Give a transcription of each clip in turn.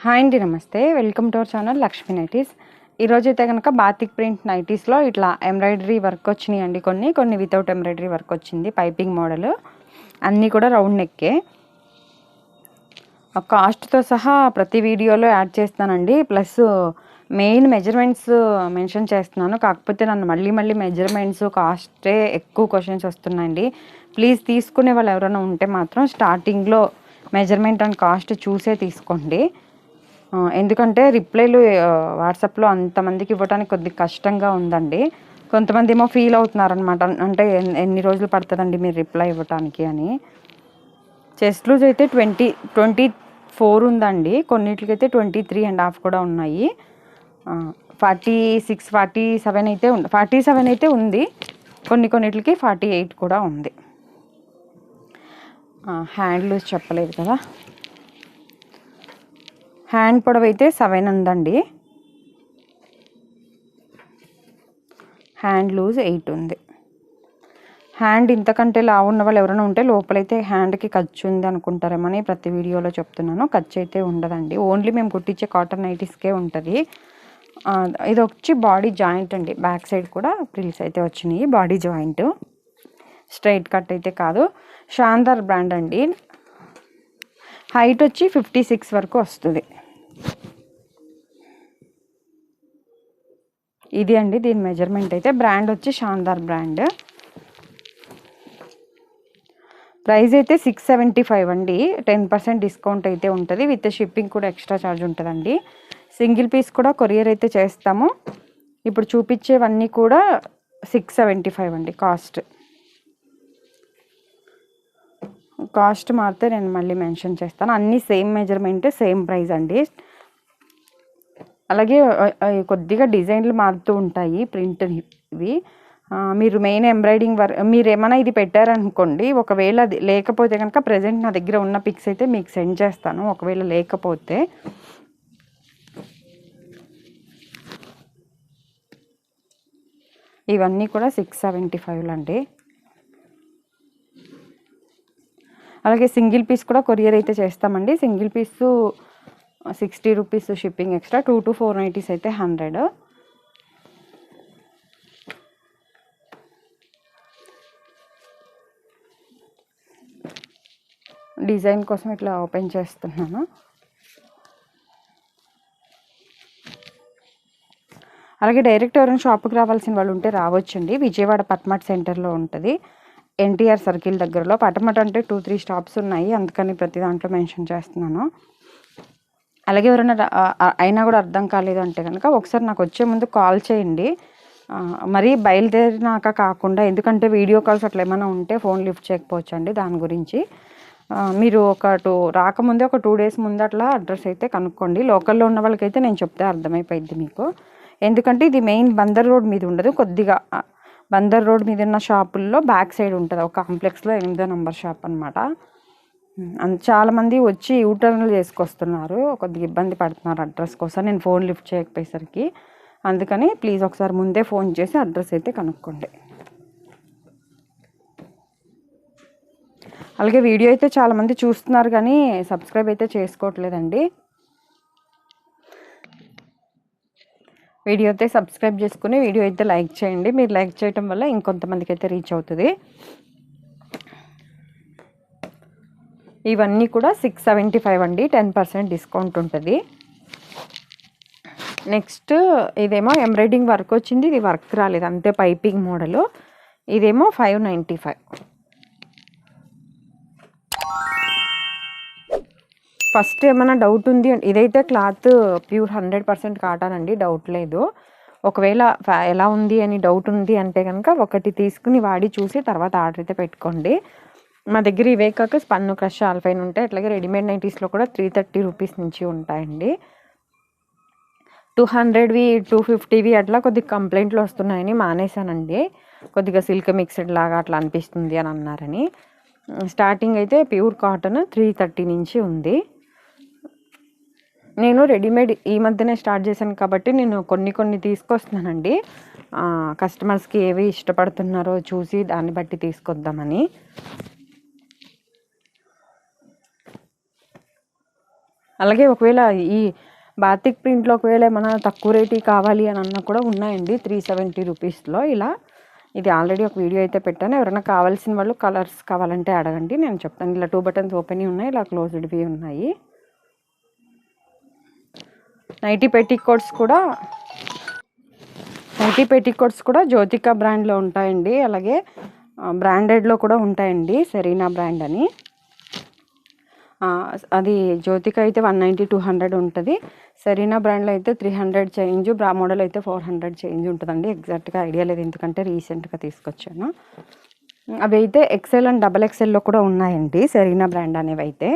Hi అండి, నమస్తే. Welcome to our channel Lakshmi nighties. ఈరోజు అయితే కనుక బాతిక్ ప్రింట్ నైటీస్లో ఇట్లా ఎంబ్రాయిడరీ వర్క్ వచ్చినాయండి. కొన్ని వితౌట్ ఎంబ్రాయిడరీ వర్క్ వచ్చింది. పైపింగ్ మోడల్ అన్నీ కూడా రౌండ్ నెక్కే. కాస్ట్తో సహా ప్రతి వీడియోలో యాడ్ చేస్తానండి. ప్లస్ మెయిన్ మెజర్మెంట్స్ మెన్షన్ చేస్తున్నాను. కాకపోతే నన్ను మళ్ళీ మెజర్మెంట్స్ కాస్టే ఎక్కువ క్వశ్చన్స్ వస్తున్నాయండి. ప్లీజ్ తీసుకునే వాళ్ళు ఎవరైనా ఉంటే మాత్రం స్టార్టింగ్లో మెజర్మెంట్ అండ్ కాస్ట్ చూసే తీసుకోండి. ఎందుకంటే రిప్లైలు వాట్సాప్లో అంతమందికి ఇవ్వడానికి కొద్దిగా కష్టంగా ఉందండి. కొంతమంది ఏమో ఫీల్ అవుతున్నారనమాట, అంటే ఎన్ని రోజులు పడుతుందండి మీరు రిప్లై ఇవ్వటానికి అని. చెస్ట్ లూజ్ అయితే 24 ఉందండి. కొన్నిటికైతే 23.5 కూడా ఉన్నాయి. 46, 47 అయితే 47 అయితే ఉంది. కొన్నిటికి 48 కూడా ఉంది. హ్యాండ్ లూజ్ చెప్పలేదు కదా. హ్యాండ్ పొడవు అయితే 7 ఉందండి. హ్యాండ్ లూజ్ 8 ఉంది. హ్యాండ్ ఇంతకంటే లావు ఉన్న వాళ్ళు ఎవరైనా ఉంటే లోపలైతే హ్యాండ్కి ఖర్చు ఉంది అనుకుంటారేమని ప్రతి వీడియోలో చెప్తున్నాను. ఖర్చు అయితే ఉండదండి. ఓన్లీ మేము కుట్టించే కాటన్ నైటీస్కే ఉంటుంది. ఇది వచ్చి బాడీ జాయింట్ అండి. బ్యాక్ సైడ్ కూడా ప్రిల్స్ అయితే వచ్చినాయి. బాడీ జాయింట్, స్ట్రైట్ కట్ అయితే కాదు. శాందార్ బ్రాండ్ అండి. హైట్ వచ్చి 56 వరకు వస్తుంది. ఇది అండి దీని మెజర్మెంట్ అయితే. బ్రాండ్ వచ్చి శాందార్ బ్రాండ్. ప్రైస్ అయితే 675 అండి. 10% డిస్కౌంట్ అయితే ఉంటుంది. విత్ షిప్పింగ్ కూడా ఎక్స్ట్రా ఛార్జ్ ఉంటుందండి. సింగిల్ పీస్ కూడా కొరియర్ అయితే చేస్తాము. ఇప్పుడు చూపించేవన్నీ కూడా 675 అండి కాస్ట్ మారితే నేను మళ్ళీ మెన్షన్ చేస్తాను. అన్నీ సేమ్ మెజర్మెంట్, సేమ్ ప్రైస్ అండి. అలాగే కొద్దిగా డిజైన్లు మారుతూ ఉంటాయి ప్రింట్ ఇవి. మీరు మెయిన్ ఎంబ్రాయిడింగ్ వర్క్ మీరు ఏమైనా ఇది పెట్టారనుకోండి, ఒకవేళ అది లేకపోతే కనుక ప్రజెంట్ నా దగ్గర ఉన్న పిక్స్ అయితే మీకు సెండ్ చేస్తాను. ఒకవేళ లేకపోతే ఇవన్నీ కూడా 675 అండి. అలాగే సింగిల్ పీస్ కూడా కొరియర్ అయితే చేస్తామండి. Single piece 60 rupees shipping extra. 2 to 4 nighties అయితే 100. డిజైన్ కోసం ఇట్లా ఓపెన్ చేస్తున్నాను. అలాగే డైరెక్ట్ ఎవరైనా షాప్కి రావాల్సిన వాళ్ళు ఉంటే రావచ్చండి. విజయవాడ పట్మట్ సెంటర్లో ఉంటుంది. ఎన్టీఆర్ సర్కిల్ దగ్గరలో. పటమట అంటే 2-3 స్టాప్స్ ఉన్నాయి, అందుకని ప్రతి దాంట్లో మెన్షన్ చేస్తున్నాను. అలాగే ఎవరైనా అయినా కూడా అర్థం కాలేదు అంటే కనుక ఒకసారి నాకు వచ్చే ముందు కాల్ చేయండి. మరీ బయలుదేరినాక కాకుండా, ఎందుకంటే వీడియో కాల్స్ అట్లా ఏమైనా ఉంటే ఫోన్ లిఫ్ట్ చేయకపోవచ్చు అండి. దాని గురించి మీరు రాకముందే ఒక 2 days ముందు అట్లా అడ్రస్ అయితే కనుక్కోండి. లోకల్లో ఉన్న వాళ్ళకైతే నేను చెప్తే అర్థమైపోయింది మీకు. ఎందుకంటే ఇది మెయిన్ బందర్ రోడ్ మీద ఉండదు, కొద్దిగా బందర్ రోడ్ మీద ఉన్న షాపుల్లో బ్యాక్ సైడ్ ఉంటుంది. ఒక కాంప్లెక్స్లో 8వ నెంబర్ షాప్ అనమాట. చాలామంది వచ్చి యూటర్న్లు చేసుకొస్తున్నారు, కొద్దిగా ఇబ్బంది పడుతున్నారు అడ్రస్ కోసం. నేను ఫోన్ లిఫ్ట్ చేయకపోయేసరికి, అందుకని ప్లీజ్ ఒకసారి ముందే ఫోన్ చేసి అడ్రస్ అయితే కనుక్కోండి. అలాగే వీడియో అయితే చాలామంది చూస్తున్నారు కానీ సబ్స్క్రైబ్ అయితే చేసుకోవట్లేదండి. వీడియో అయితే సబ్స్క్రైబ్ చేసుకుని వీడియో అయితే లైక్ చేయండి. మీరు లైక్ చేయటం వల్ల ఇంకొంతమందికి అయితే రీచ్ అవుతుంది. ఇవన్నీ కూడా 675 అండి. 10% డిస్కౌంట్ ఉంటుంది. నెక్స్ట్ ఇదేమో ఎంబ్రాయిడింగ్ వర్క్ వచ్చింది. ఇది వర్క్ రాలేదు, అంతే పైపింగ్ మోడలు. ఇదేమో 595. ఫస్ట్ ఏమైనా డౌట్ ఉంది, ఇదైతే క్లాత్ ప్యూర్ 100% కాటన్ అండి, డౌట్ లేదు. ఒకవేళ ఎలా ఉంది అని డౌట్ ఉంది అంటే కనుక ఒకటి తీసుకుని వాడి చూసి తర్వాత ఆర్డర్ అయితే పెట్టుకోండి. మా దగ్గర ఇవే కాక స్పన్ను, క్రష్, ఆల్ఫైన్ ఉంటాయి. అట్లాగే రెడీమేడ్ నైటీస్లో కూడా 330 రూపీస్ నుంచి ఉంటాయండి. 200వి 250వి అట్లా కొద్దిగా కంప్లైంట్లు వస్తున్నాయని మానేశానండి. కొద్దిగా సిల్క్ మిక్స్డ్ లాగా అట్లా అనిపిస్తుంది అని అన్నారని. స్టార్టింగ్ అయితే ప్యూర్ కాటన్ 330 నుంచి ఉంది. నేను రెడీమేడ్ ఈ మధ్యనే స్టార్ట్ చేశాను కాబట్టి నేను కొన్ని తీసుకొస్తున్నానండి. కస్టమర్స్కి ఏవి ఇష్టపడుతున్నారో చూసి దాన్ని బట్టి తీసుకొద్దామని. అలాగే ఒకవేళ ఈ బాతిక్ ప్రింట్లో ఒకవేళ ఏమైనా తక్కువ రేటు కావాలి అని అన్న కూడా ఉన్నాయండి 370 రూపీస్లో. ఇలా ఇది ఆల్రెడీ ఒక వీడియో అయితే పెట్టాను. ఎవరైనా కావాల్సిన వాళ్ళు కలర్స్ కావాలంటే అడగండి, నేను చెప్తాను. ఇలా 2 బటన్స్ ఓపెన్ ఉన్నాయి, ఇలా క్లోజ్డ్వి ఉన్నాయి. నైటీ పెట్టికోట్స్ కూడా జ్యోతిక బ్రాండ్లో ఉంటాయండి. అలాగే బ్రాండెడ్లో కూడా ఉంటాయండి, సెరీనా బ్రాండ్ అని. అది జ్యోతిక అయితే 190 200 ఉంటుంది. సెరీనా బ్రాండ్లో అయితే 300 చేంజ్, బ్రా మోడల్ అయితే 400 చేంజ్ ఉంటుందండి. ఎగ్జాక్ట్గా ఐడియా లేదు ఎందుకంటే రీసెంట్గా తీసుకొచ్చాను. అవి అయితే ఎక్సెల్ అండ్ XXLలో కూడా ఉన్నాయండి సెరీనా బ్రాండ్ అనేవి అయితే.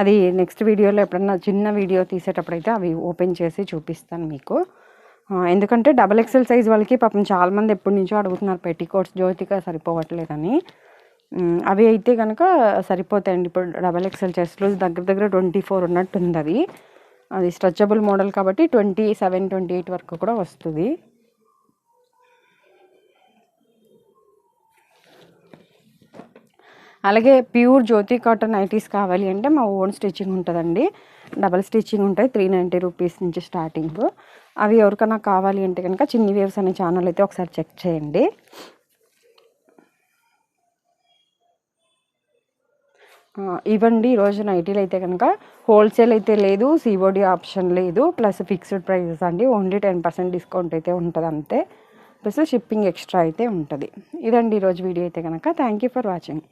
అది నెక్స్ట్ వీడియోలో ఎప్పుడన్నా చిన్న వీడియో తీసేటప్పుడు అయితే అవి ఓపెన్ చేసి చూపిస్తాను మీకు. ఎందుకంటే XXL సైజ్ వాళ్ళకి పాపం చాలామంది ఎప్పటి నుంచో అడుగుతున్నారు పెట్టికోట్స్ జ్యోతిక సరిపోవట్లేదని. అవి అయితే కనుక సరిపోతాయండి. ఇప్పుడు XXL చెస్ట్ లూజ్ దగ్గర 24 ఉన్నట్టుంది. అది స్ట్రెచబుల్ మోడల్ కాబట్టి 27 28 వరకు కూడా వస్తుంది. అలాగే ప్యూర్ జ్యోతి కాటన్ నైటీస్ కావాలి అంటే మా ఓన్ స్టిచ్చింగ్ ఉంటుందండి. డబల్ స్టిచ్చింగ్ ఉంటాయి, 390 రూపీస్ నుంచి స్టార్టింగ్. అవి ఎవరికైనా కావాలి అంటే కనుక చిన్ని వేవ్స్ అనే ఛానల్ అయితే ఒకసారి చెక్ చేయండి. ఇవ్వండి ఈరోజు నైటీలు అయితే కనుక హోల్సేల్ అయితే లేదు, COD ఆప్షన్ లేదు, ప్లస్ ఫిక్స్డ్ ప్రైజెస్ అండి. ఓన్లీ 10% డిస్కౌంట్ అయితే ఉంటుంది అంతే, ప్లస్ షిప్పింగ్ ఎక్స్ట్రా అయితే ఉంటుంది. ఇదండి ఈరోజు వీడియో అయితే కనుక. Thank you for watching.